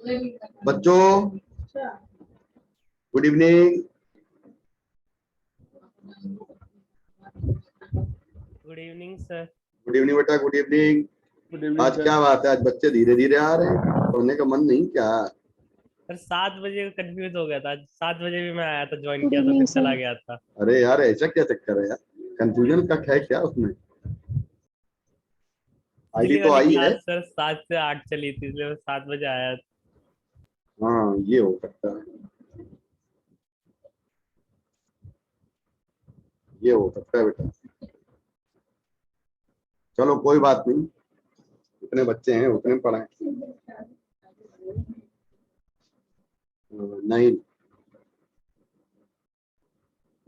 बच्चों good evening. Good evening sir. Good evening बेटा, good evening. Good evening आज क्या बात है, आज बच्चे धीरे धीरे आ रहे हैं, पढ़ने का मन नहीं क्या? सर 7 बजे कंफ्यूज हो गया था। 7 बजे भी मैं आया था, ज्वाइन गुड किया था, इवनिंग फिर सर। चला गया था। अरे यार ऐसा क्या चक्कर है यार, कंफ्यूजन का है क्या उसमें? आईडी पिछली तो वाली आई है। क्लास सर 7 से 8 चली थी, इसलिए मैं 7 बजे आया। हाँ ये हो सकता है, ये हो सकता है बेटा। चलो कोई बात नहीं, उतने बच्चे हैं उतने पढ़ाएं। नहीं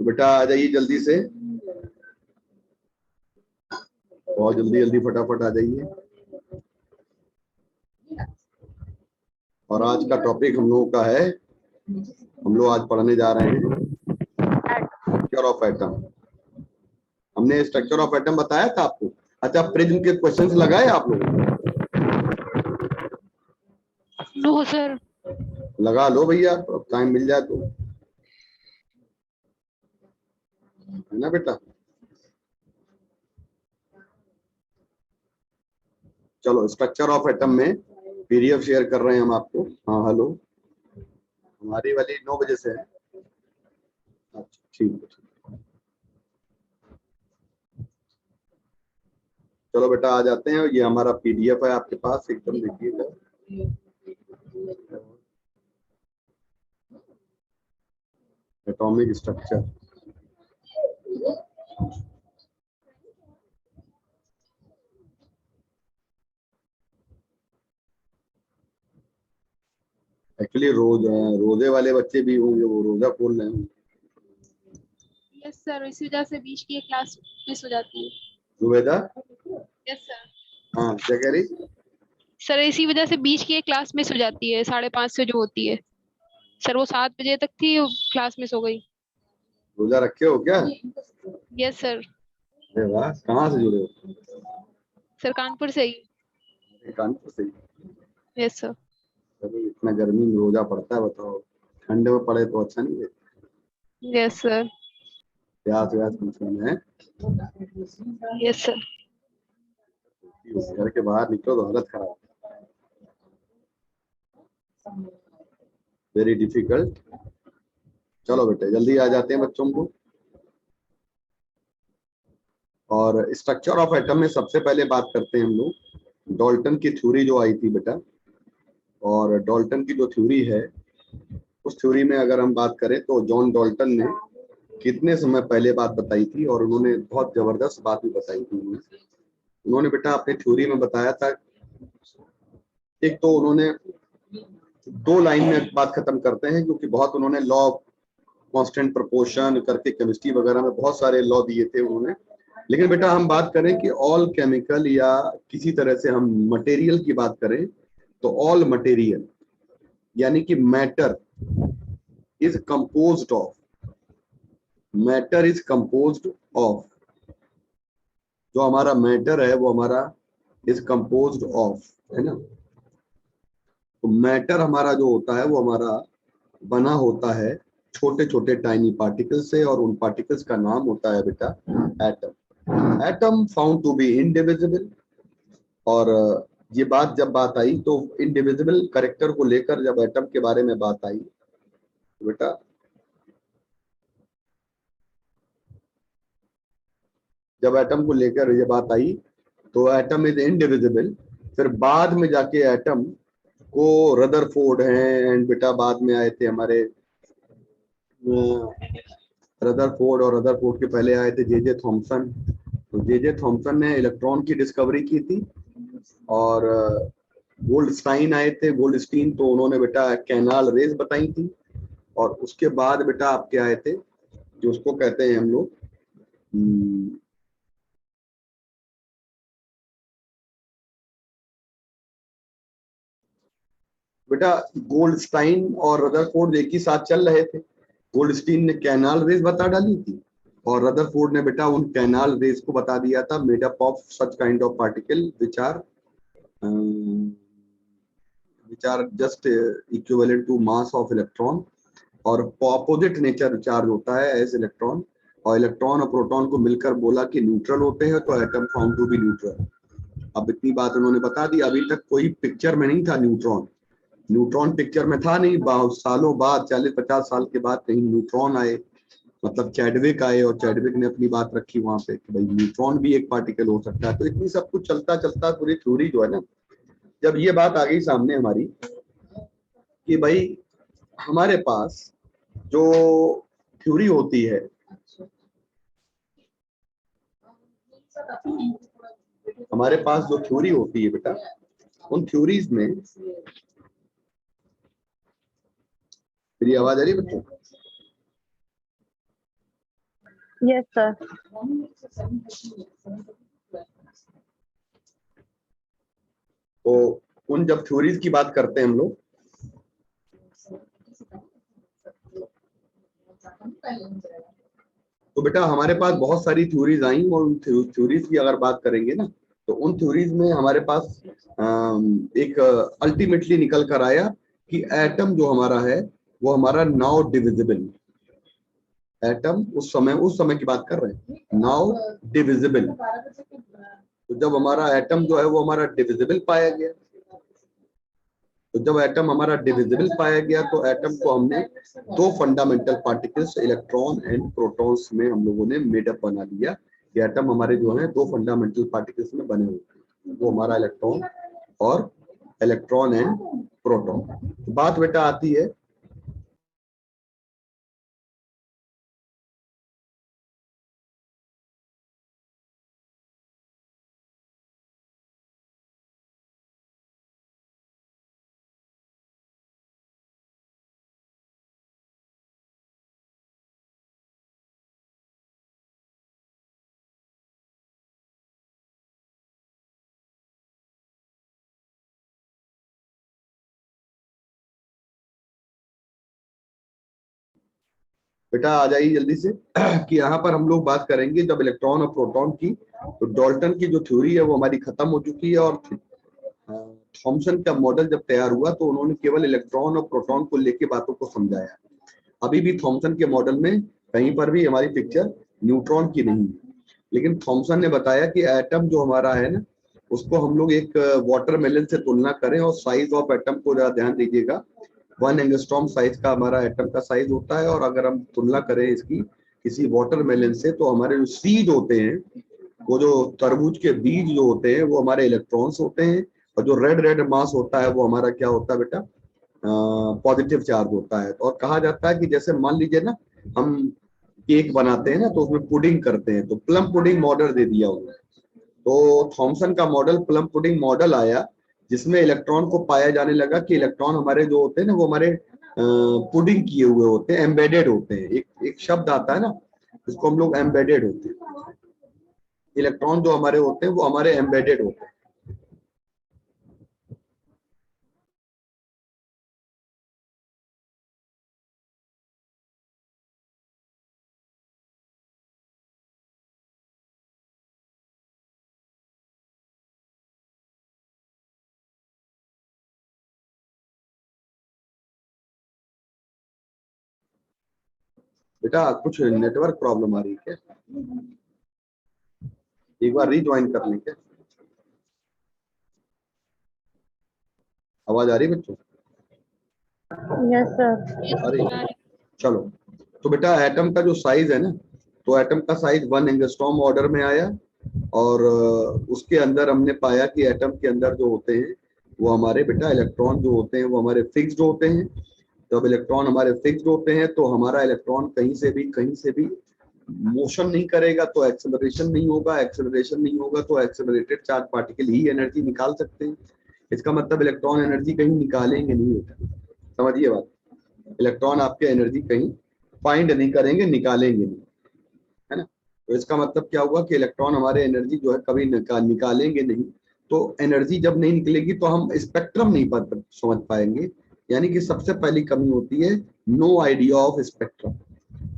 तो बेटा आ जाइए जल्दी से, बहुत जल्दी जल्दी फटाफट आ जाइए। और आज का टॉपिक हम लोगों का है, हम लोग आज पढ़ने जा रहे हैं स्ट्रक्चर ऑफ एटम। हमने स्ट्रक्चर ऑफ एटम बताया था आपको। अच्छा प्रिज्म के क्वेश्चंस लगाए आप लोगों ने? No sir. लगा लो भैया, टाइम मिल जाए तो, है ना बेटा। चलो स्ट्रक्चर ऑफ एटम में पीडीएफ शेयर कर रहे हैं हम आपको। हाँ हेलो, हमारी वाली 9 बजे से है। अच्छा ठीक है, चलो बेटा आ जाते हैं। ये हमारा पीडीएफ है आपके पास, एकदम देखिएगा। एटॉमिक स्ट्रक्चर, एक्चुअली रोजे वाले बच्चे भी होंगे, वो रोजा खोल रहे हैं। यस सर, इसी वजह से बीच की क्लास मिस हो जाती है। Zubeda, yes sir. हाँ क्या कह रही? सर इसी वजह से बीच की क्लास मिस हो जाती है, 5:30 से जो होती है। सर वो 7 बजे तक थी, क्लास मिस हो गई। रोजा रखे हो क्या? Yes sir. अरे वाह, कहाँ से जुड़े हो? सर कानपुर से ही। कानपुर से ही? Yes sir. चलो इतना गर्मी में रोजा पड़ता है बताओ, ठंड में पड़े तो अच्छा नहीं है। Yes sir. प्यास व्यास कुछ नहीं है। Yes sir. घर के बाहर निकलो तो हालत खराब, वेरी डिफिकल्ट। चलो बेटे जल्दी आ जाते हैं बच्चों को। और स्ट्रक्चर ऑफ एटम में सबसे पहले बात करते हैं हम लोग डाल्टन की थ्योरी जो आई थी बेटा। और डाल्टन की जो थ्योरी है, उस थ्योरी में अगर हम बात करें तो जॉन डाल्टन ने कितने समय पहले बात बताई थी, और उन्होंने बहुत जबरदस्त बात भी बताई थी। उन्होंने बेटा अपने थ्योरी में बताया था, एक तो उन्होंने 2 लाइन में बात खत्म करते हैं, क्योंकि बहुत उन्होंने लॉ ऑफ कांस्टेंट प्रोपोर्शन करके केमिस्ट्री वगैरह में बहुत सारे लॉ दिए थे उन्होंने। लेकिन बेटा हम बात करें कि ऑल केमिकल या किसी तरह से हम मटेरियल की बात करें तो ऑल मटेरियल यानी कि matter is composed of, matter is composed of, जो हमारा मैटर है वो हमारा इज कंपोज्ड ऑफ, है ना। तो मैटर हमारा जो होता है वो हमारा बना होता है छोटे छोटे टाइनी पार्टिकल से, और उन पार्टिकल्स का नाम होता है बेटा atom. Atom found to be indivisible. और ये बात जब बात आई तो इनडिविजिबल करेक्टर को लेकर जब एटम के बारे में बात आई तो बेटा जब एटम को लेकर ये बात आई तो एटम इज इनडिविजिबल। फिर बाद में जाके एटम को रदरफोर्ड हैं, एंड बेटा बाद में आए थे हमारे रदरफोर्ड, और रदरफोर्ड के पहले आए थे जे थॉमसन। तो जे थॉमसन ने इलेक्ट्रॉन की डिस्कवरी की थी। और गोल्डस्टाइन आए थे, गोल्डस्टीन, तो उन्होंने बेटा कैनाल रेज बताई थी। और उसके बाद बेटा आपके आए थे जो उसको कहते हैं हम लोग बेटा गोल्डस्टाइन और रदरफोर्ड एक ही साथ चल रहे थे। गोल्डस्टीन ने कैनाल रेज बता डाली थी, और रदरफोर्ड ने बेटा उन कैनाल रेज को बता दिया था made up of such kind of particle which are just equivalent to mass of electron, और ऑपोजिट नेचर चार्ज होता है एज इलेक्ट्रॉन, और इलेक्ट्रॉन और प्रोटॉन को मिलकर बोला कि न्यूट्रल होते हैं, तो atom found to be neutral. अब इतनी बात उन्होंने बता दी। अभी तक कोई पिक्चर में नहीं था न्यूट्रॉन, न्यूट्रॉन पिक्चर में था नहीं। सालों बाद 40-50 साल के बाद कहीं न्यूट्रॉन आए, मतलब चैडविक आए, और चैडविक ने अपनी बात रखी वहां पे कि भाई न्यूट्रॉन भी एक पार्टिकल हो सकता है। तो इतनी सब कुछ चलता चलता पूरी थ्योरी जो है ना, जब ये बात आ गई सामने हमारी कि भाई हमारे पास जो थ्योरी होती है, हमारे पास जो थ्योरी होती है बेटा, उन थ्योरीज में, मेरी आवाज आ रही है बच्चों? Yes sir. तो उन जब थ्योरीज की बात करते हैं हम लोग, तो बेटा हमारे पास बहुत सारी थ्योरीज आई, और उन थ्योरीज की अगर बात करेंगे ना, तो उन थ्योरीज में हमारे पास एक अल्टीमेटली निकल कर आया कि एटम जो हमारा है वो हमारा नाउ डिविजिबल एटम, उस समय की बात कर रहे हैं, नाउ डिविजिबल। तो जब हमारा एटम जो है वो हमारा डिविजिबल पाया गया, तो जब एटम हमारा डिविजिबल पाया गया, तो एटम को हमने दो fundamental particles electron and protons में हम लोगों ने मेडअप बना दिया कि एटम हमारे जो है दो फंडामेंटल पार्टिकल्स में बने हुए हैं, वो हमारा इलेक्ट्रॉन एंड प्रोटॉन। बात बेटा आती है बेटा, आ जाइए जल्दी से कि यहाँ पर हम लोग बात करेंगे जब इलेक्ट्रॉन और प्रोटॉन की, तो डाल्टन की जो थ्योरी है वो हमारी खत्म हो चुकी है, और थॉमसन का मॉडल जब तैयार हुआ तो उन्होंने केवल इलेक्ट्रॉन और प्रोटॉन को लेके बातों को समझाया। अभी भी थॉमसन के मॉडल में कहीं पर भी हमारी पिक्चर न्यूट्रॉन की नहीं है, लेकिन थॉमसन ने बताया कि एटम जो हमारा है ना, उसको हम लोग एक वाटरमेलन से तुलना करें, और साइज ऑफ एटम को जरा ध्यान दीजिएगा, 1 एंगस्ट्रॉम साइज का हमारा एटम का साइज होता है, और अगर हम तुलना करें इसकी किसी वाटरमेलन से, तो हमारे जो सीड होते हैं, वो जो तरबूज के बीज जो होते हैं वो हमारे इलेक्ट्रॉन्स होते हैं, और जो रेड रेड मास होता है वो हमारा क्या होता है बेटा, पॉजिटिव चार्ज होता है। और कहा जाता है कि जैसे मान लीजिए ना, हम केक बनाते हैं ना, तो उसमें पुडिंग करते हैं, तो प्लम पुडिंग मॉडल दे दिया उन्होंने। तो थॉमसन का मॉडल प्लम पुडिंग मॉडल आया, जिसमें इलेक्ट्रॉन को पाया जाने लगा कि इलेक्ट्रॉन हमारे जो होते हैं ना, वो हमारे पुडिंग किए हुए होते हैं, एम्बेडेड होते हैं। एक शब्द आता है ना, जिसको हम लोग एम्बेडेड होते हैं। इलेक्ट्रॉन जो हमारे होते हैं वो हमारे एम्बेडेड होते हैं। बेटा कुछ नेटवर्क प्रॉब्लम आ रही है क्या? एक बार रीज्वाइन कर लें क्या? आवाज आ रही है बच्चों? Yes sir. अरे चलो, तो बेटा एटम का जो साइज है ना, तो एटम का साइज 1 एंगस्ट्रॉम ऑर्डर में आया, और उसके अंदर हमने पाया कि एटम के अंदर जो होते हैं वो हमारे बेटा इलेक्ट्रॉन जो होते हैं वो हमारे फिक्स्ड होते हैं। जब इलेक्ट्रॉन हमारे फिक्स्ड होते हैं तो हमारा इलेक्ट्रॉन कहीं से भी मोशन नहीं करेगा, तो एक्सेलरेशन नहीं होगा, एक्सेलरेशन नहीं होगा तो एक्सेलरेटेड चार्ज पार्टिकल ही एनर्जी निकाल सकते हैं। इसका मतलब इलेक्ट्रॉन एनर्जी कहीं निकालेंगे नहीं बेटा, समझिए बात। इलेक्ट्रॉन आपके एनर्जी कहीं फाइंड नहीं करेंगे, निकालेंगे नहीं, है ना। तो इसका मतलब क्या हुआ कि इलेक्ट्रॉन हमारे एनर्जी जो है कभी निकालेंगे नहीं। तो एनर्जी जब नहीं निकलेगी तो हम स्पेक्ट्रम नहीं समझ पाएंगे, यानी कि सबसे पहली कमी होती है नो आइडिया ऑफ स्पेक्ट्रम।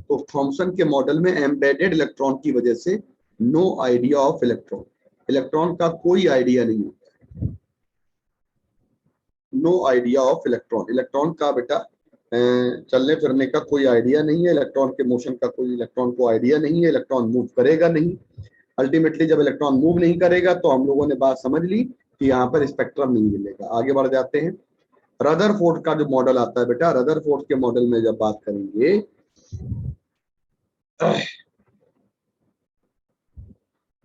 तो थॉमसन के मॉडल में एम्बेडेड इलेक्ट्रॉन की वजह से no idea of electron, electron का कोई आइडिया नहीं होता, no idea of electron. Electron का बेटा चलने फिरने का कोई आइडिया नहीं है, इलेक्ट्रॉन के मोशन का कोई इलेक्ट्रॉन को आइडिया नहीं है, इलेक्ट्रॉन मूव करेगा नहीं। अल्टीमेटली जब इलेक्ट्रॉन मूव नहीं करेगा तो हम लोगों ने बात समझ ली कि यहाँ पर स्पेक्ट्रम नहीं मिलेगा। आगे बढ़ जाते हैं। रदरफोर्ड का जो मॉडल आता है बेटा, रदरफोर्ड के मॉडल में जब बात करेंगे,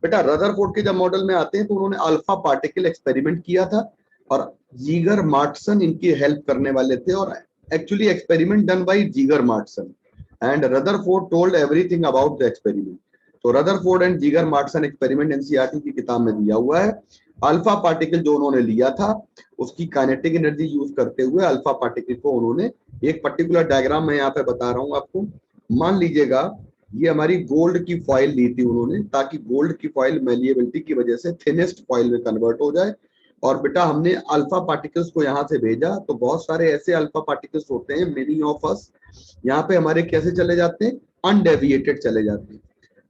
बेटा रदरफोर्ड के जब मॉडल में आते हैं तो उन्होंने अल्फा पार्टिकल एक्सपेरिमेंट किया था और जीगर मार्टसन इनकी हेल्प करने वाले थे, और actually experiment done by Geiger Marsden and Rutherford told everything about the experiment. तो Rutherford and Geiger Marsden experiment NCERT की किताब में दिया हुआ है। अल्फा पार्टिकल जो उन्होंने लिया था उसकी काइनेटिक एनर्जी यूज करते हुए अल्फा पार्टिकल को उन्होंने एक पर्टिकुलर डायग्राम में यहाँ पे बता रहा हूँ आपको। मान लीजिएगा ये हमारी गोल्ड की फॉइल ली थी उन्होंने, ताकि गोल्ड की फॉइल मेलिएबिलिटी की वजह से थिनेस्ट फॉइल में कन्वर्ट हो जाए। और बेटा हमने अल्फा पार्टिकल्स को यहाँ से भेजा तो बहुत सारे ऐसे अल्फा पार्टिकल्स होते हैं, मेनी ऑफ अस, यहाँ पे हमारे कैसे चले जाते हैं, अनडेविएटेड चले जाते हैं।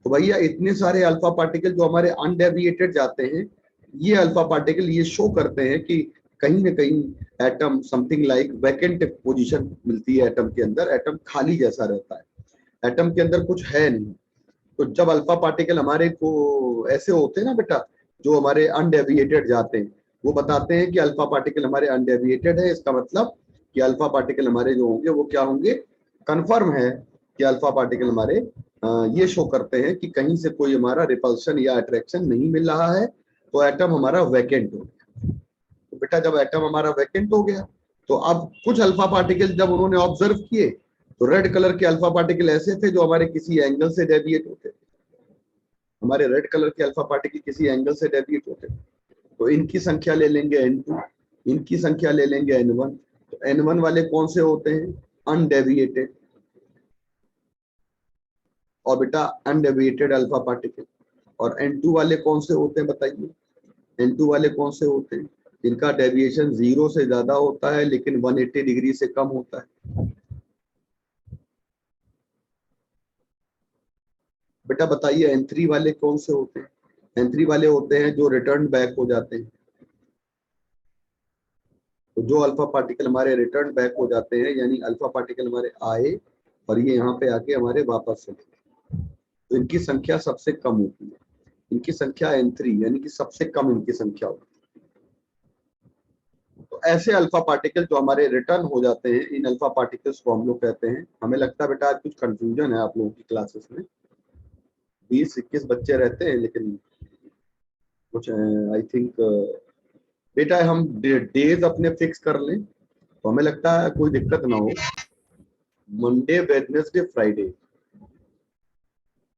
तो भैया इतने सारे अल्फा पार्टिकल जो हमारे अनडेविएटेड जाते हैं, ये अल्फा पार्टिकल ये शो करते हैं कि कहीं ना कहीं atom something like vacant position मिलती है एटम के अंदर, एटम खाली जैसा रहता है, एटम के अंदर कुछ है नहीं। तो जब अल्फा पार्टिकल हमारे को ऐसे होते हैं ना बेटा, जो हमारे अनडेविएटेड जाते हैं, वो बताते हैं कि अल्फा पार्टिकल हमारे अनडेविएटेड है। इसका मतलब कि अल्फा पार्टिकल हमारे जो होंगे वो क्या होंगे, कंफर्म है कि अल्फा पार्टिकल हमारे ये शो करते हैं कि कहीं से कोई हमारा रिपल्शन या अट्रैक्शन नहीं मिल रहा है, तो एटम हमारा वैकेंट हो गया। तो बेटा जब एटम हमारा वैकेंट हो गया तो अब कुछ अल्फा पार्टिकल जब उन्होंने ऑब्जर्व किए तो रेड कलर के अल्फा पार्टिकल ऐसे थे जो हमारे किसी एंगल से डेविएट होते थे, हमारे रेड कलर के अल्फा पार्टिकल किसी एंगल से डेविएट होते थे। तो इनकी संख्या ले लेंगे n2, इनकी संख्या ले लेंगे n1। तो n1 वाले कौन से होते हैं, अनडेविएटेड, और बेटा अनडेविएटेड अल्फा पार्टिकल। और n2 वाले कौन से होते हैं बताइए, n2 वाले कौन से होते हैं, इनका डेविएशन 0 से ज्यादा होता है लेकिन 180 डिग्री से कम होता है। बेटा बताइए n3 वाले कौन से होते हैं, n3 वाले होते हैं जो रिटर्न बैक हो जाते हैं। तो जो अल्फा पार्टिकल हमारे रिटर्न बैक हो जाते हैं, यानी अल्फा पार्टिकल हमारे आए और ये यहाँ पे आके हमारे वापस चले गए, तो इनकी संख्या सबसे कम होती है, इनकी संख्या n3 यानी कि सबसे कम इनकी संख्या होती है। तो ऐसे अल्फा पार्टिकल जो हमारे रिटर्न हो जाते हैं, इन अल्फा पार्टिकल्स को हम लोग कहते हैं, हमें लगता है बेटा आज कुछ कंफ्यूजन है आप लोगों की क्लासेस में, 20-21 बच्चे रहते हैं लेकिन कुछ आई थिंक बेटा हम डेज अपने फिक्स कर लें तो हमें लगता है कोई दिक्कत ना हो। मंडे, वेडनेसडे, फ्राइडे,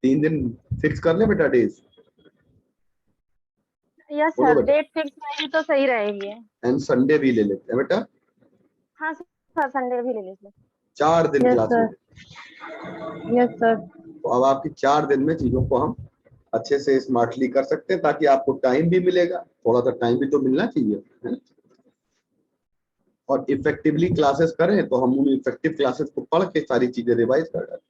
3 दिन फिक्स कर लें बेटा डेज। यस बोलो सर, बेटा। डेट फिक्स रहेगी तो सही रहेगी। एंड संडे भी ले लेते हैं बेटा। हाँ सर, संडे भी ले लीजिए। 4 दिन Yes, क्लास sir. में। Yes sir. तो अब आपकी 4 दिन में चीजों को हम अच्छे से स्मार्टली कर सकते हैं, ताकि आपको टाइम भी मिलेगा, थोड़ा सा टाइम भी तो मिलना चाहिए, है ना? और इफेक्टिवली क्लासेस करें तो हम उन इफेक्टिव क्लासेस को पढ़ के सारी चीजें रिवाइज कर डालें।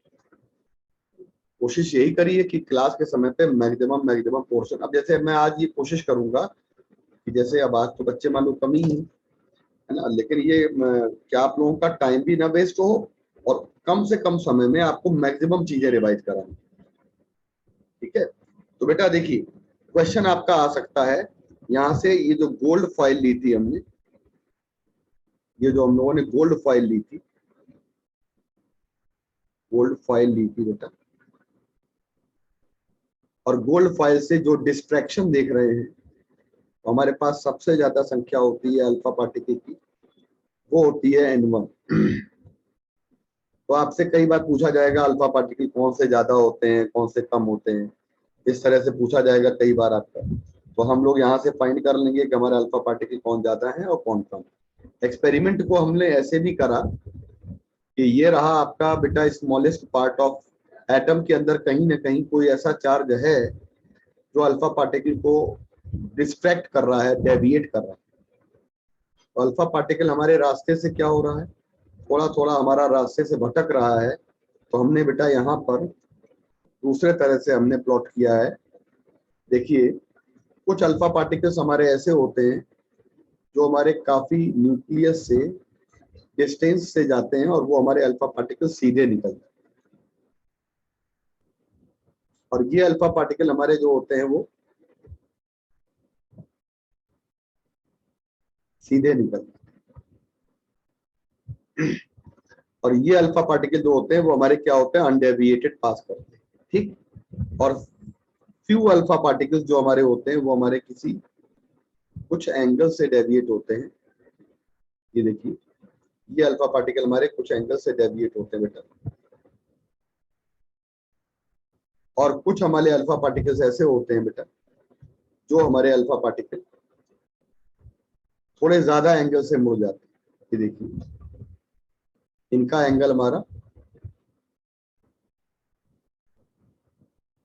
कोशिश यही करिए कि क्लास के समय पे मैक्सिमम पोर्शन, अब जैसे मैं आज ये कोशिश करूंगा कि जैसे अब आज तो बच्चे मान लो कम ही है ना, लेकिन ये क्या आप लोगों का टाइम भी ना वेस्ट हो और कम से कम समय में आपको मैक्सिमम चीजें रिवाइज कराएं, ठीक है? तो बेटा देखिए क्वेश्चन आपका आ सकता है यहाँ से, ये जो गोल्ड फाइल ली थी हमने, ये जो हम लोगों ने गोल्ड फाइल ली थी, गोल्ड फाइल ली थी बेटा, और गोल्ड फाइल से जो डिस्ट्रैक्शन देख रहे हैं, तो हमारे पास सबसे ज्यादा संख्या होती है अल्फा पार्टिकल की, वो होती है n1। तो आपसे कई बार पूछा जाएगा अल्फा पार्टिकल कौन से ज्यादा होते हैं, कौन से कम होते हैं, इस तरह से पूछा जाएगा कई बार आपका। तो हम लोग यहाँ से फाइंड कर लेंगे कि हमारा अल्फा पार्टिकल कौन ज्यादा है और कौन कम। एक्सपेरिमेंट को हमने ऐसे भी करा कि ये रहा आपका बेटा स्मॉलेस्ट पार्ट ऑफ एटम के अंदर कहीं ना कहीं कोई ऐसा चार्ज है जो अल्फा पार्टिकल को डिस्ट्रैक्ट कर रहा है, डेविएट कर रहा है। तो अल्फा पार्टिकल हमारे रास्ते से क्या हो रहा है, थोड़ा थोड़ा हमारा रास्ते से भटक रहा है। तो हमने बेटा यहाँ पर दूसरे तरह से हमने प्लॉट किया है। देखिए कुछ अल्फा पार्टिकल्स हमारे ऐसे होते हैं जो हमारे काफी न्यूक्लियस से डिस्टेंस से जाते हैं और वो हमारे अल्फा पार्टिकल सीधे निकलते हैं, और ये अल्फा पार्टिकल हमारे जो होते हैं वो सीधे निकलते हैं, और ये अल्फा पार्टिकल जो होते हैं वो हमारे क्या होते हैं, अनडेविएटेड पास करते हैं, ठीक। और फ्यू अल्फा पार्टिकल्स जो हमारे होते हैं वो हमारे किसी कुछ एंगल से डेविएट होते हैं। ये देखिए, ये अल्फा पार्टिकल हमारे कुछ एंगल से डेविएट होते हैं बेटा, और कुछ हमारे अल्फा पार्टिकल्स ऐसे होते हैं बेटा जो हमारे अल्फा पार्टिकल थोड़े ज्यादा एंगल से मुड़ जाते हैं। ये देखिए, इनका एंगल हमारा,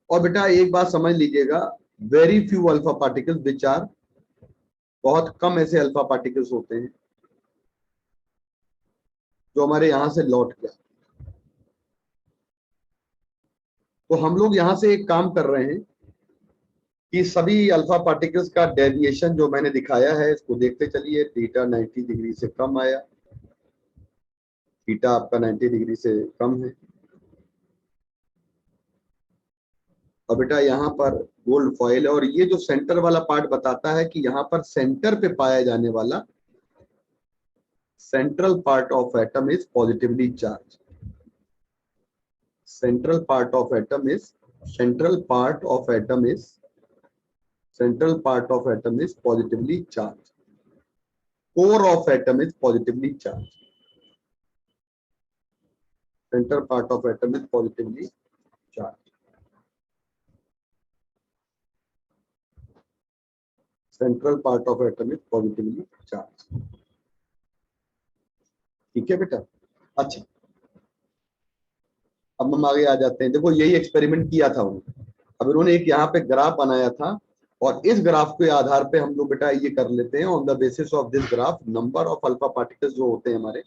और बेटा एक बात समझ लीजिएगा, very few alpha particles which are, बहुत कम ऐसे अल्फा पार्टिकल्स होते हैं जो हमारे यहां से लौट गया। तो हम लोग यहां से एक काम कर रहे हैं कि सभी अल्फा पार्टिकल्स का डेविएशन जो मैंने दिखाया है इसको देखते चलिए। थीटा 90 डिग्री से कम आया, थीटा आपका 90 डिग्री से कम है, और बेटा यहाँ पर गोल्ड फॉइल है, और ये जो सेंटर वाला पार्ट बताता है कि यहाँ पर सेंटर पे पाया जाने वाला central part of atom is positively charge. Central part of atom is positively charge. Core of atom is positively charge. Central part of atom is positively charge. Central part of atom is positively charge. ठीक है बेटा। अच्छा, अब हम आगे आ जाते हैं। देखो यही एक्सपेरिमेंट किया था उन्होंने। अब उन्होंने एक यहाँ पे ग्राफ बनाया था, और इस ग्राफ के आधार पे हम लोग बेटा ये कर लेते हैं, on the basis of this graph number of alpha particles जो होते हैं हमारे,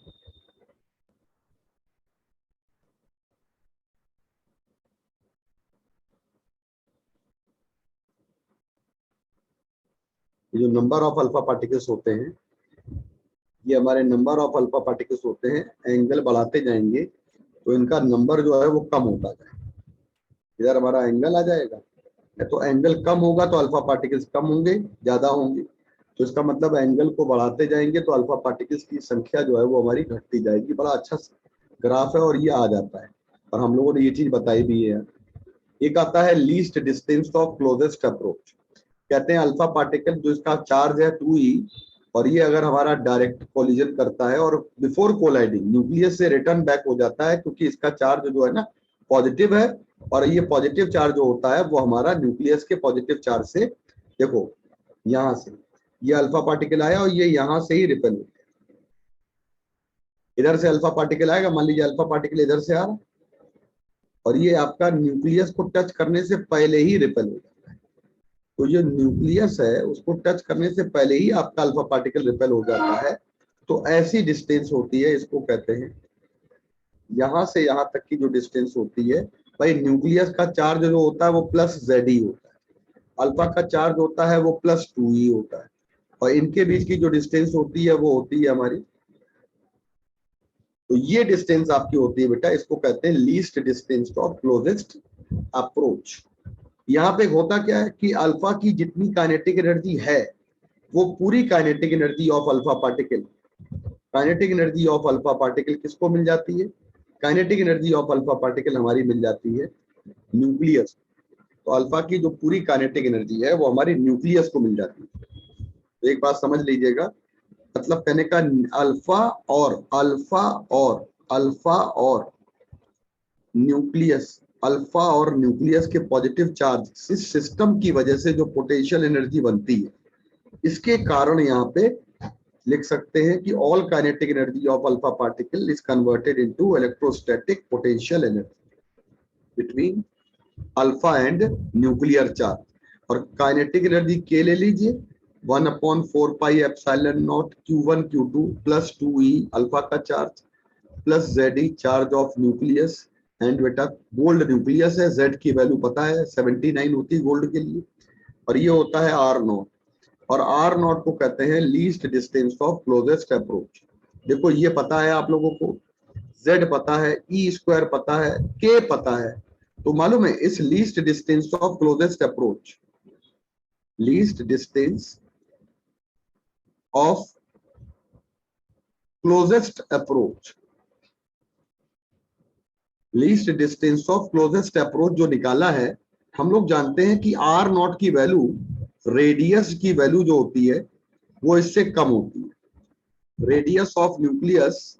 ये जो नंबर ऑफ अल्फा पार्टिकल्स होते हैं, ये हमारे नंबर ऑफ अल्फा पार्टिकल्स होते हैं। एंगल बढ़ाते जाएंगे तो इनका नंबर जो है वो कम होता जाएगा। इधर हमारा एंगल आ जाएगा, तो एंगल कम होगा तो अल्फा पार्टिकल्स कम होंगे, ज्यादा होंगे, तो इसका मतलब एंगल को बढ़ाते जाएंगे तो अल्फा पार्टिकल्स की संख्या जो है वो हमारी घटती जाएगी। बड़ा अच्छा ग्राफ है और ये आ जाता है, और हम लोगों ने ये चीज बताई भी है। एक आता है least distance of closest approach. कहते हैं अल्फा पार्टिकल जो इसका चार्ज है 2e, और ये अगर हमारा डायरेक्ट कोलिजन करता है और बिफोर कोलाइडिंग न्यूक्लियस से रिटर्न बैक हो जाता है, क्योंकि इसका चार्ज जो है ना पॉजिटिव है, और ये पॉजिटिव चार्ज जो होता है वो हमारा न्यूक्लियस के पॉजिटिव चार्ज से, देखो यहां से ये अल्फा पार्टिकल आया और ये यहां से ही रिपेल हो गया। इधर से अल्फा पार्टिकल आएगा, मान लीजिए अल्फा पार्टिकल इधर से आ रहा, और ये आपका न्यूक्लियस को टच करने से पहले ही रिपेल हो जाता है। तो जो न्यूक्लियस है उसको टच करने से पहले ही आपका अल्फा पार्टिकल रिपेल हो जाता है। तो ऐसी डिस्टेंस होती है, इसको कहते हैं, यहां से यहां तक की जो डिस्टेंस होती है, भाई न्यूक्लियस का चार्ज जो होता है वो प्लस Ze होता है, अल्फा का चार्ज होता है वो प्लस 2e होता है, और इनके बीच की जो डिस्टेंस होती है वो होती है हमारी, तो ये डिस्टेंस आपकी होती है बेटा, इसको कहते हैं least distance of closest approach. यहाँ पे होता क्या है कि अल्फा की जितनी काइनेटिक एनर्जी है वो पूरी kinetic energy of alpha particle, kinetic energy of alpha particle किसको मिल जाती है? Kinetic energy of alpha particle हमारी मिल जाती है न्यूक्लियस। तो अल्फा की जो पूरी काइनेटिक एनर्जी है वो हमारी न्यूक्लियस को मिल जाती है। तो एक बात समझ लीजिएगा, मतलब कहने का अल्फा और न्यूक्लियस, अल्फा और न्यूक्लियस के पॉजिटिव चार्ज इस सिस्टम की वजह से जो पोटेंशियल एनर्जी बनती है, इसके कारण यहाँ पे लिख सकते हैं कि all kinetic energy of alpha particle is converted into electrostatic potential energy between alpha and nuclear charge. और काइनेटिक एनर्जी के ले लीजिए 1/4 pi epsilon naught Q1 Q2 plus 2e alpha का charge plus Ze charge of nucleus, and बेटा gold nucleus है, Z की value पता है 79 होती है गोल्ड के लिए, और ये होता है R0। और आर नॉट को कहते हैं least distance of closest approach. देखो ये पता है आप लोगों को, z पता है, ई स्क्वायर पता है, k पता है, तो मालूम है इस least distance of closest approach, least distance of closest approach, least distance of closest approach जो निकाला है, हम लोग जानते हैं कि आर नॉट की वैल्यू रेडियस की वैल्यू जो होती है वो इससे कम होती है। Radius of nucleus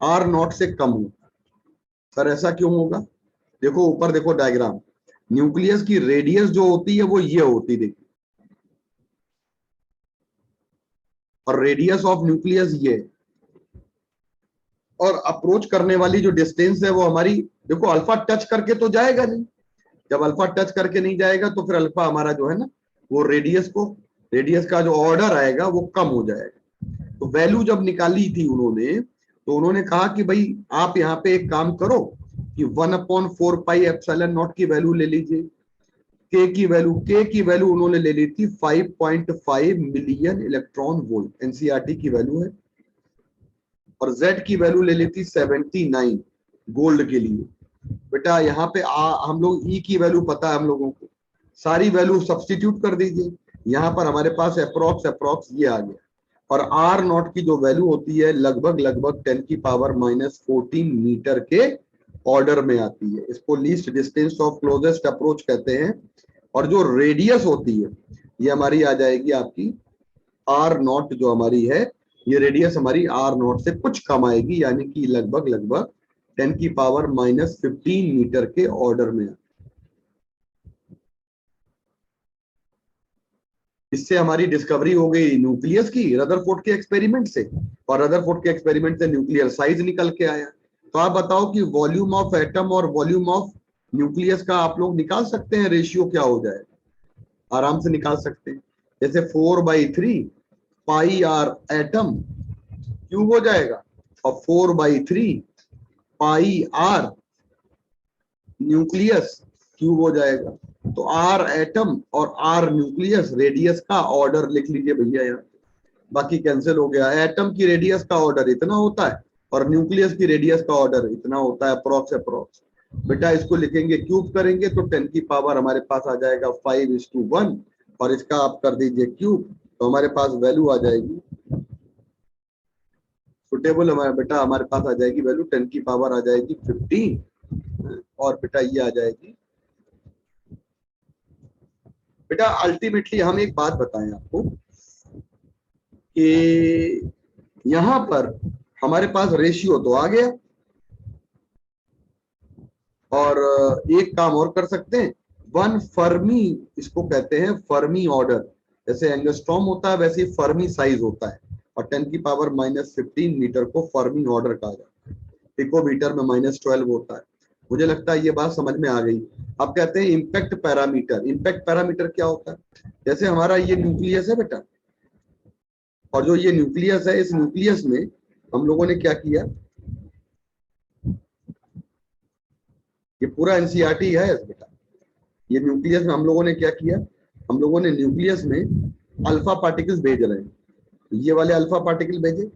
R naught से कम होता है। सर ऐसा क्यों होगा? देखो ऊपर देखो डायग्राम, न्यूक्लियस की रेडियस जो होती है वो ये होती है, देखिए, और रेडियस ऑफ न्यूक्लियस ये, और अप्रोच करने वाली जो डिस्टेंस है वो हमारी, देखो अल्फा टच करके तो जाएगा नहीं, जब अल्फा टच करके नहीं जाएगा तो फिर अल्फा हमारा जो है ना वो रेडियस का जो ऑर्डर आएगा वो कम हो जाएगा। तो वैल्यू जब निकाली थी उन्होंने, तो उन्होंने कहा कि भाई आप यहाँ पे एक काम करो कि 1/4 पाई एप्सिलॉन नॉट की वैल्यू ले लीजिए, के की वैल्यू उन्होंने ले ली थी 5.5 मिलियन इलेक्ट्रॉन वोल्ट, एनसीईआरटी की वैल्यू है, और Z की वैल्यू ले ली थी 79 गोल्ड के लिए। बेटा यहाँ पे हम लोग E की वैल्यू पता है हम लोगों को, सारी वैल्यू सब्स्टिट्यूट कर दीजिए, यहाँ पर हमारे पास अप्रोक्स ये आ गया, और R नॉट की जो वैल्यू होती है लगभग 10⁻14 मीटर के ऑर्डर में आती है। इसको least distance of closest approach कहते हैं। और जो रेडियस होती है ये हमारी आ जाएगी आपकी R नॉट, जो हमारी है ये रेडियस हमारी R नॉट से कुछ कम आएगी, यानी कि लगभग 10⁻15 मीटर के ऑर्डर में। इससे हमारी डिस्कवरी हो गई न्यूक्लियस की रदरफोर्ड के एक्सपेरिमेंट से, और रदरफोर्ड के एक्सपेरिमेंट से न्यूक्लियर साइज निकल के आया। तो आप बताओ कि वॉल्यूम ऑफ एटम और वॉल्यूम ऑफ न्यूक्लियस का आप लोग निकाल सकते हैं, रेशियो क्या हो जाए? आराम से निकाल सकते हैं। जैसे 4/3 पाई आर एटम क्यूब हो जाएगा, और 4/3 पाई आर न्यूक्लियस क्यूब हो जाएगा। तो आर एटम और आर न्यूक्लियस, रेडियस का ऑर्डर लिख लीजिए भैया यहाँ, बाकी कैंसिल हो गया। एटम की रेडियस का ऑर्डर इतना होता है और न्यूक्लियस की रेडियस का ऑर्डर इतना होता है, अप्रोक्स। बेटा इसको लिखेंगे, क्यूब करेंगे तो 10 की पावर हमारे पास आ जाएगा 5:1, और इसका आप कर दीजिए क्यूब, तो हमारे पास वैल्यू आ जाएगी सुटेबल, हमारा बेटा हमारे पास आ जाएगी वैल्यू 10 की पावर आ जाएगी 15, और बेटा ये आ जाएगी। बेटा अल्टीमेटली हम एक बात बताएं आपको कि यहां पर हमारे पास रेशियो तो आ गया, और एक काम और कर सकते हैं, 1 फर्मी, इसको कहते हैं फर्मी ऑर्डर, जैसे एंगस्ट्रॉम होता है वैसे ही फर्मी साइज होता है, और 10 की पावर -15 मीटर को फर्मी ऑर्डर कहा जाता है। पिकोमीटर में -12 होता है। मुझे लगता है ये बात समझ में आ गई। अब कहते हैं इम्पैक्ट पैरामीटर। इम्पैक्ट पैरामीटर क्या होता है? जैसे हमारा ये न्यूक्लियस है बेटा, और जो ये न्यूक्लियस है, इस न्यूक्लियस में हम लोगों ने क्या किया, ये पूरा एनसीईआरटी है बेटा, ये न्यूक्लियस में हम लोगों ने क्या किया, हम लोगों ने न्यूक्लियस में अल्फा पार्टिकल्स भेज रहे हैं, ये वाले अल्फा पार्टिकल भेजे,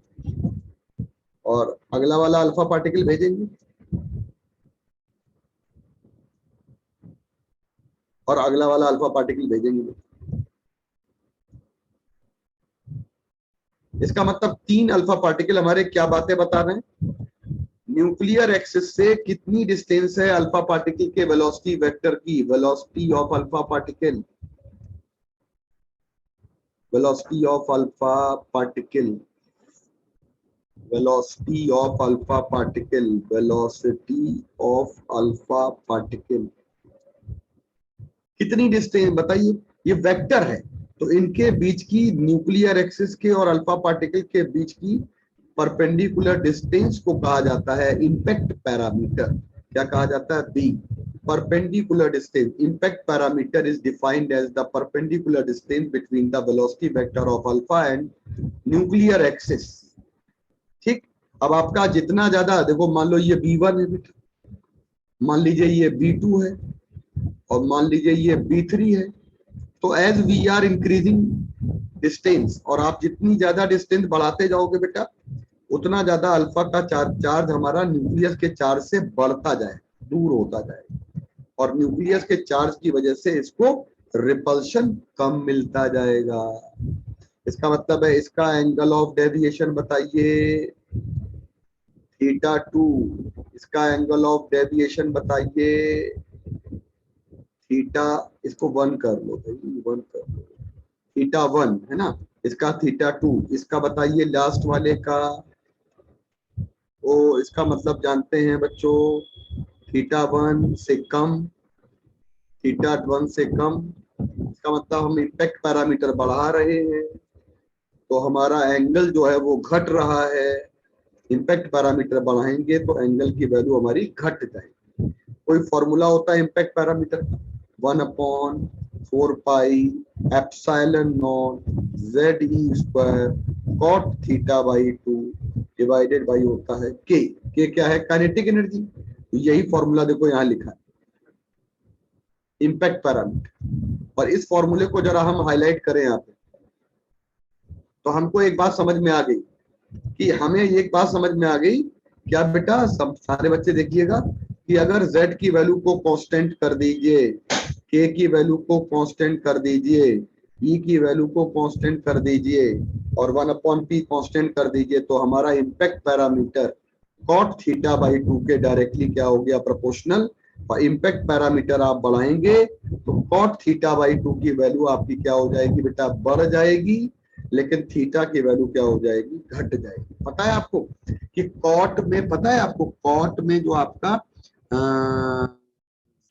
और अगला वाला अल्फा पार्टिकल भेजेंगे, और अगला वाला अल्फा पार्टिकल भेजेंगे। इसका मतलब 3 अल्फा पार्टिकल हमारे क्या बातें बता रहे हैं? न्यूक्लियर एक्सिस से कितनी डिस्टेंस है अल्फा पार्टिकल के वेलोसिटी वेक्टर की, velocity of alpha particle, velocity of alpha particle, velocity of alpha particle, velocity of alpha particle कितनी डिस्टेंस बताइए, ये वेक्टर है, तो इनके बीच की न्यूक्लियर एक्सिस के और अल्फा पार्टिकल के बीच की परपेंडिकुलर डिस्टेंस को कहा जाता है इम्पैक्ट पैरामीटर। क्या कहा जाता है? B, perpendicular distance. Impact parameter is defined as the perpendicular distance between the velocity vector of alpha and nuclear axis. ठीक, अब आपका जितना ज्यादा, देखो मान लो ये B1 है बेटा, मान लीजिए ये B2 है, और मान लीजिए ये B3 है, तो as we are increasing distance, और आप जितनी ज्यादा डिस्टेंस बढ़ाते जाओगे बेटा उतना ज्यादा अल्फा का चार्ज हमारा न्यूक्लियस के चार्ज से बढ़ता जाए, दूर होता जाए, और न्यूक्लियस के चार्ज की वजह से इसको रिपल्शन कम मिलता जाएगा। इसका मतलब है इसका एंगल ऑफ डेविएशन बताइए θ2, इसका एंगल ऑफ डेविएशन बताइए थीटा, इसको 1 कर लो भाई, 1 कर लो, θ1 है ना, इसका θ2, इसका बताइए लास्ट वाले का, ओ इसका मतलब जानते हैं बच्चों θ1 से कम, θ1 से कम, इसका मतलब हम इम्पैक्ट पैरामीटर बढ़ा रहे हैं तो हमारा एंगल जो है वो घट रहा है। इम्पैक्ट पैरामीटर बढ़ाएंगे तो एंगल की वैल्यू हमारी घट जाएगी। कोई फॉर्मूला होता है इम्पैक्ट पैरामीटर का, 1/4 pi epsilon naught ZE² cot θ/2 divided by होता है के क्या है, काइनेटिक एनर्जी। तो यही फॉर्मूला देखो यहाँ लिखा है इम्पैक्ट पैरामीटर। और इस फॉर्मूले को जरा हम हाईलाइट करें यहाँ पे तो हमको एक बात समझ में आ गई कि हमें एक बात समझ में आ गई क्या बेटा, सब सारे बच्चे देखिएगा कि अगर z की वैल्यू को कांस्टेंट कर दीजिए, k की वैल्यू को कांस्टेंट कर दीजिए, e की वैल्यू को कांस्टेंट कर दीजिए और 1/p कांस्टेंट कर दीजिए तो हमारा इम्पैक्ट पैरामीटर cot θ/2 के डायरेक्टली क्या हो गया, प्रोपोर्शनल। और इम्पैक्ट पैरामीटर आप बढ़ाएंगे तो cot θ/2 की वैल्यू आपकी क्या हो जाएगी बेटा, बढ़ जाएगी, लेकिन थीटा की वैल्यू क्या हो जाएगी, घट जाएगी। पता है आपको कि कॉट में, पता है आपको कॉट में जो आपका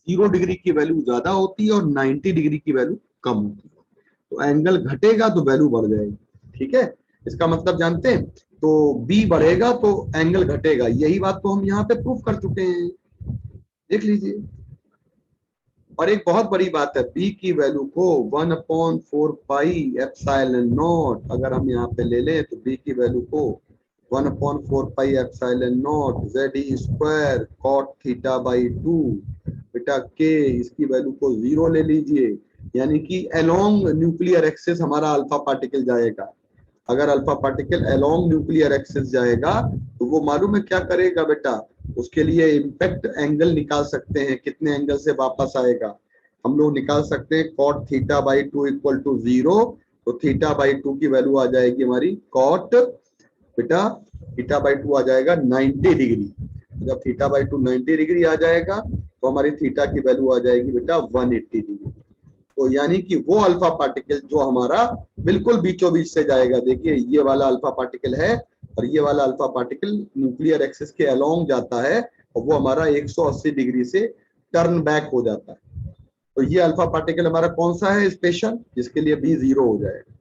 0 डिग्री की वैल्यू ज्यादा होती है और 90 डिग्री की वैल्यू कम होती है, तो एंगल घटेगा तो वैल्यू बढ़ जाएगी। ठीक है, इसका मतलब जानते हैं, तो बी बढ़ेगा तो एंगल घटेगा, यही बात तो हम यहाँ पे प्रूफ कर चुके हैं, देख लीजिए। और एक बहुत बड़ी बात है, बी की वैल्यू को 1/4 पाई एप्सिलॉन नॉट अगर हम यहाँ पे ले लें तो बी की वैल्यू को 1/4 pi epsilon naught ZE² cot θ/2 बेटा के, इसकी वैल्यू को 0 ले लीजिए, यानी कि अलोंग न्यूक्लियर एक्सिस हमारा अल्फा पार्टिकल जाएगा। अगर alpha particle along nuclear axis जाएगा तो वो मालूम है क्या करेगा बेटा, उसके लिए इम्पैक्ट एंगल निकाल सकते हैं, कितने एंगल से वापस आएगा हम लोग निकाल सकते हैं, cot θ/2 = 0, तो θ/2 की वैल्यू आ जाएगी हमारी cot बेटा θ/2 आ जाएगा 90 डिग्री। जब θ/2 90 डिग्री आ जाएगा तो हमारी थीटा की वैल्यू आ जाएगी बेटा 180 डिग्री। तो यानी कि वो अल्फा पार्टिकल जो हमारा बिल्कुल बीचों बीच से जाएगा, देखिए ये वाला अल्फा पार्टिकल है और ये वाला अल्फा पार्टिकल न्यूक्लियर एक्सिस के अलोंग जाता है और वो हमारा 180 डिग्री से टर्न बैक हो जाता है। तो ये अल्फा पार्टिकल हमारा कौन सा है, स्पेशल, जिसके लिए बी 0 हो जाएगा।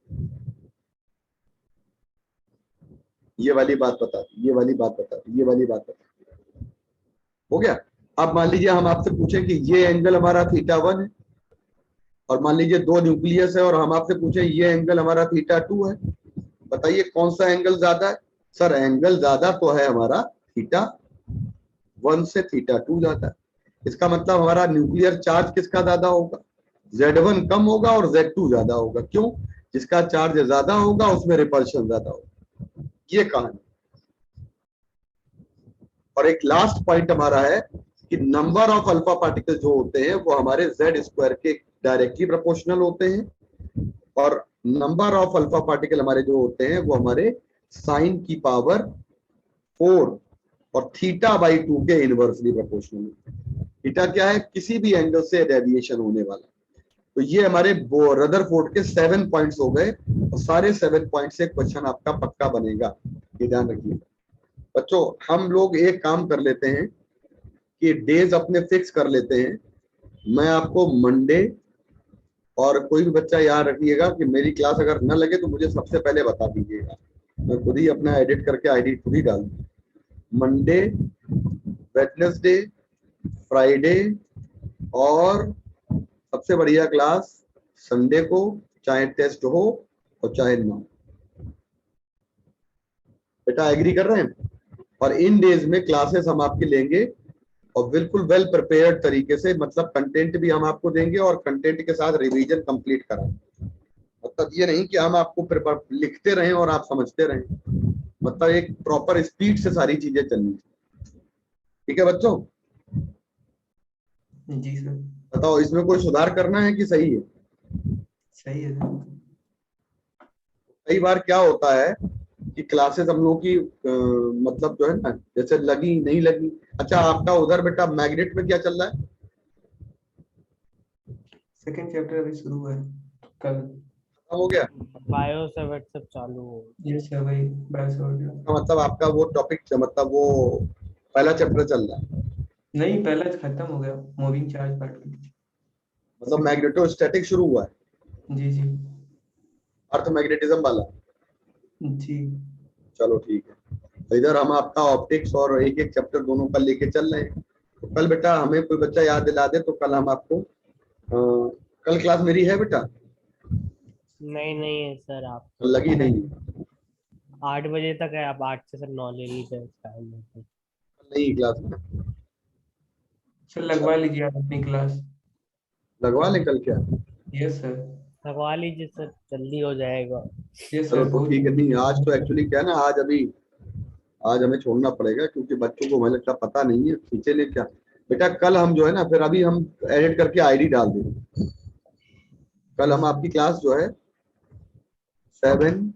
ये वाली बात बता दी, ये वाली बात बता दी, ये वाली बात बता दी, हो गया। अब मान लीजिए हम आपसे पूछें कि ये एंगल हमारा θ1 है और मान लीजिए 2 न्यूक्लियस है और हम आपसे पूछें ये एंगल हमारा θ2 है, बताइए कौन सा एंगल ज्यादा है। सर एंगल ज्यादा तो है हमारा θ1 से θ2 ज्यादा है। इसका मतलब हमारा न्यूक्लियर चार्ज किसका ज्यादा होगा, Z1 कम होगा और Z2 ज्यादा होगा। क्यों, जिसका चार्ज ज्यादा होगा उसमें रिपल्शन ज्यादा होगा, ये कहानी। और एक लास्ट पॉइंट हमारा है कि नंबर ऑफ अल्फा पार्टिकल जो होते हैं वो हमारे Z² के डायरेक्टली प्रोपोर्शनल होते हैं और नंबर ऑफ अल्फा पार्टिकल हमारे जो होते हैं वो हमारे sin की पावर 4 और θ/2 के इनवर्सली प्रोपोर्शनल होते हैं। थीटा क्या है, किसी भी एंगल से डेविएशन होने वाला। तो ये हमारे रदरफोर्ड के 7 पॉइंट्स हो गए और सारे 7 पॉइंट से क्वेश्चन आपका पक्का बनेगा, ये ध्यान रखिए बच्चों। हम लोग एक काम कर लेते हैं कि डेज अपने फिक्स कर लेते हैं। मैं आपको मंडे, और कोई भी बच्चा याद रखिएगा कि मेरी क्लास अगर न लगे तो मुझे सबसे पहले बता दीजिएगा, मैं खुद ही अपना एडिट करके आईडी खुद ही डाल दूँ। मंडे, वेडनेसडे, फ्राइडे और सबसे बढ़िया क्लास संडे को, चाहे टेस्ट हो और चाहे ना। बेटा एग्री कर रहे हैं? और इन डेज में क्लासेस हम आपके लेंगे और बिल्कुल वेल प्रिपेयर्ड तरीके से, मतलब कंटेंट भी हम आपको देंगे और कंटेंट के साथ रिवीजन कंप्लीट कराएंगे। मतलब ये नहीं कि हम आपको लिखते रहें और आप समझते रहें, मतलब एक प्रॉपर स्पीड से सारी चीजें चलनी चाहिए। ठीक है बच्चों, जी सर। बताओ इसमें कोई सुधार करना है कि सही है? सही है सर। कई बार क्या होता है कि क्लासेस हम लोगों की मतलब जो है ना, जैसे लगी नहीं लगी। अच्छा आपका उधर बेटा मैग्नेट में क्या चल रहा है? सेकंड चैप्टर अभी शुरू हुआ है कल। खत्म हो गया? बायो से व्हाट्सएप चालू हो। ये सर वही बस हो गया। तो मतलब आपका वो टॉपिक, मतलब वो पहला चैप्टर चल रहा है, नहीं पहला खत्म हो गया, मूविंग चार्ज पार्ट। मतलब मैग्नेटोस्टैटिक शुरू हुआ है, जी जी अर्थ मैग्नेटिज्म वाला। जी। चलो ठीक है, तो इधर हम आपका ऑप्टिक्स और एक एक चैप्टर दोनों का लेके चल रहे हैं। तो कल बेटा हमें कोई बच्चा याद दिला दे तो कल हम आपको कल क्लास मेरी है बेटा? नहीं नहीं है सर, आप लगी नहीं? 8 बजे तक है, आप 8 से सर 9 ले लीजिए टाइम। नहीं क्लास में सर लगवा लीजिए आप अपनी क्लास। लगवा लें कल क्या? Yes sir. लगवा लीजिए सर, जल्दी हो जाएगा। यस चलो सर तो बहुत। ठीक है। नहीं आज तो एक्चुअली क्या है ना, आज हमें छोड़ना पड़ेगा क्योंकि बच्चों को मुझे लगता पता नहीं है खींचे ले क्या। बेटा कल हम जो है ना, फिर अभी हम एडिट करके आईडी डाल देंगे। कल हम आपकी क्लास जो है 7:30।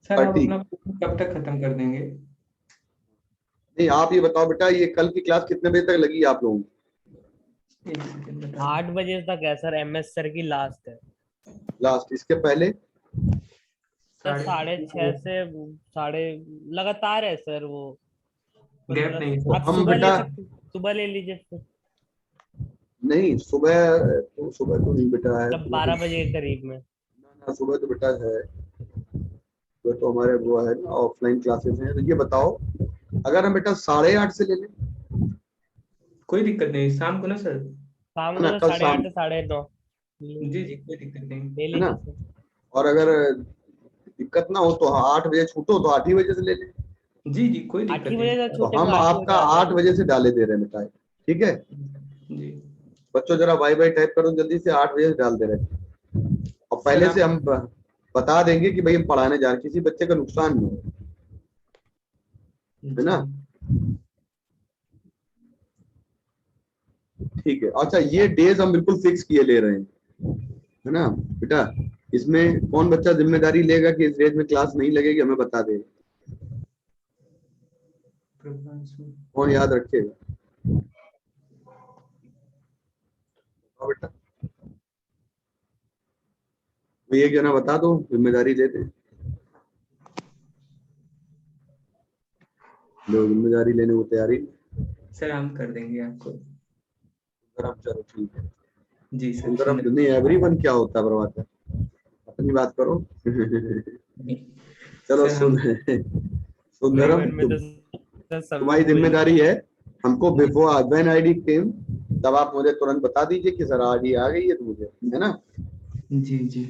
सर आप अपना कब तक खत्म कर देंगे? नहीं आप ये बताओ बेटा, ये कल की क्लास कितने बजे तक लगी आप लोगों को? 1 सेकंड बता। 8 बजे तक है सर, MS सर की लास्ट है। लास्ट, इसके पहले? सर 6:30 से साढ़े लगातार है सर वो। गैप 15 नहीं। आप हम सुबह ले बेटा सकते, सुबह ले लीजिए फिर। नहीं, सुबह तो नहीं बेटा है, मतलब 12 बजे के करीब में। ना सुबह तो बेटा है, सुबह तो हमारे वो है ना ऑफलाइन क्लासेस हैं। तो ये बताओ अगर हम बेटा 8:30 से ले लें? कोई दिक्कत नहीं, शाम को ना सर। शाम है को ना, तो कल 8:30 शाम, से 9:30 जी जी कोई दिक्कत नहीं। ले है ना? लीजिए सर। और अगर दिक्कत ना हो तो 8 बजे छूटो तो 8 ही बजे से ले लें। जी जी कोई 8 दिक्कत ही नहीं बजे तक सर। तो छूटे तो हम 8 ही हो आपका जाते 8 हैं। बजे से डाले दे रहे हैं बेटा, ठीक है? जी बच्चों जरा बाय बाय टाइप करो जल्दी से, 8 बजे से डाल दे रहे हैं। और सर पहले आप। से हम बता देंगे कि भाई हम पढ़ाने जा रहे हैं, किसी बच्चे का नुकसान नहीं हो, है जी ना? ठीक है। अच्छा ये डेज हम बिल्कुल फिक्स किए ले रहे हैं, है ना बेटा? इसमें कौन बच्चा जिम्मेदारी लेगा कि इस डेज में क्लास नहीं लगेगी, हमें बता दे, प्रभांशु। कौन याद रखेगा? हाँ बेटा, तो ये क्यों ना बता दो, जिम्मेदारी लेते हैं लोग, जिम्मेदारी लेने को तैयारी। सर हम कर देंगे आपको। सुंदरम, चलो ठीक है। जी सर सुंदरम सुंदर। नहीं, एवरीवन क्या होता है प्रभाकर, अपनी बात करो। चलो सर हम सुंदरम एवरीवन में तो सर सभी तुम्हारी को ही। जिम्मेदारी है। हमको बिफोर व्हेन आईडी केम तब आप मुझे तुरंत बता दीजिए कि सर आईडी आ गई है, तो मुझे, है ना? जी जी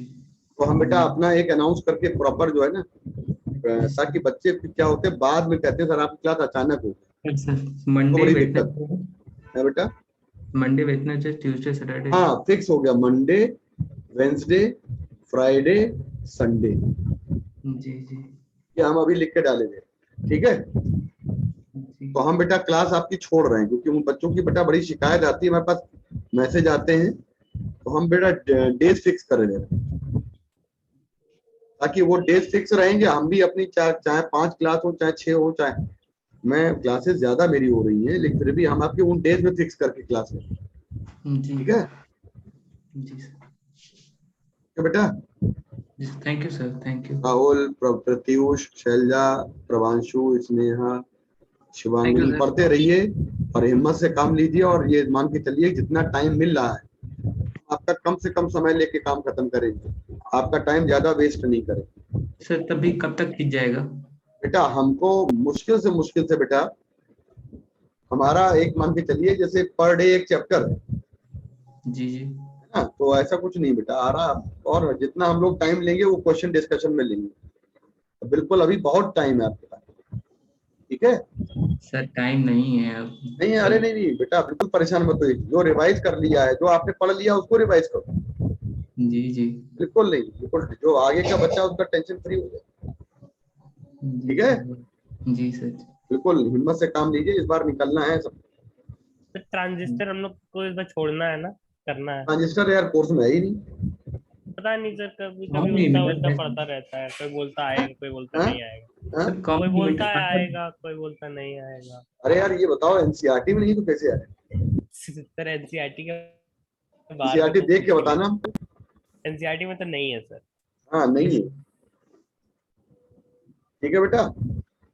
तो हम बेटा अपना एक अनाउंस करके प्रॉपर जो है ना, ताकि बच्चे क्या होते हैं बाद में कहते हैं सर आपकी क्लास अचानक हो, सर तो मंडे बड़ी बैठना दिक्कत है बेटा। मंडे बैठना चाहिए, ट्यूसडे सैटरडे। हाँ फिक्स हो गया, मंडे, वेंसडे, फ्राइडे, संडे, जी जी ये हम अभी लिख के डालेंगे, ठीक है? जी तो हम बेटा क्लास आपकी छोड़ रहे हैं क्योंकि उन बच्चों की बेटा बड़ी शिकायत आती है, हमारे पास मैसेज आते हैं, तो हम बेटा डेज फिक्स कर रहे हैं ताकि वो डेज फिक्स रहेंगे। हम भी अपनी चाहे 5 क्लास हो, चाहे 6 हो, चाहे मैं क्लासेस ज्यादा मेरी हो रही हैं, लेकिन फिर भी हम आपके उन डेज में फिक्स करके क्लास में, जी ठीक है? जी सर। तो बेटा thank you sir, thank you. Rahul, Pratyush, Shailja, Prabhanshu, Sneha, Shivangi, पढ़ते रहिए और हिम्मत से काम लीजिए, और ये मान के चलिए जितना टाइम मिल रहा है आपका कम से कम समय लेके काम खत्म करेंगे, आपका टाइम ज्यादा वेस्ट नहीं करें। सर तभी कब तक खींच जाएगा? बेटा हमको मुश्किल से बेटा हमारा एक मान के चलिए जैसे पर डे एक चैप्टर है जी जी ना, तो ऐसा कुछ नहीं बेटा आ रहा। और जितना हम लोग टाइम लेंगे वो क्वेश्चन डिस्कशन में लेंगे, तो बिल्कुल अभी बहुत टाइम है आपके पास, ठीक है? सर टाइम नहीं है अब। नहीं अरे कल। नहीं बेटा बिल्कुल परेशान मत होइए, जो रिवाइज कर लिया है, जो आपने पढ़ लिया उसको रिवाइज करो, जी जी बिल्कुल नहीं, बिल्कुल जो आगे का बच्चा उसका टेंशन फ्री हो जाए। ठीक है, जी सर। बिल्कुल हिम्मत से काम लीजिए, इस बार निकलना है सब। तो ट्रांजिस्टर हम लोग को इस बार छोड़ना है ना, करना है? ट्रांजिस्टर यार कोर्स में है ही नहीं। पता नहीं सर, कभी हाँ, कभी नहीं उल्टा मिला उल्टा है। पड़ता रहता है, कोई बोलता आएगा, कोई बोलता हाँ? नहीं आएगा, हाँ? सर काम कोई नहीं बोलता है मिला। आएगा, कोई बोलता नहीं आएगा। अरे यार ये बताओ, एनसीईआरटी में नहीं तो कैसे आए? सर एनसीईआरटी के बाहर में एनसीईआरटी तो देख के कुछ बताना। एनसीईआरटी में तो नहीं है सर। हाँ नहीं है। ठीक है बेटा,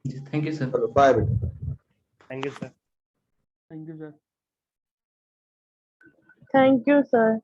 थैंक यू सर। चलो बाय बेटा। Thank you sir. Thank you sir. Thank you sir.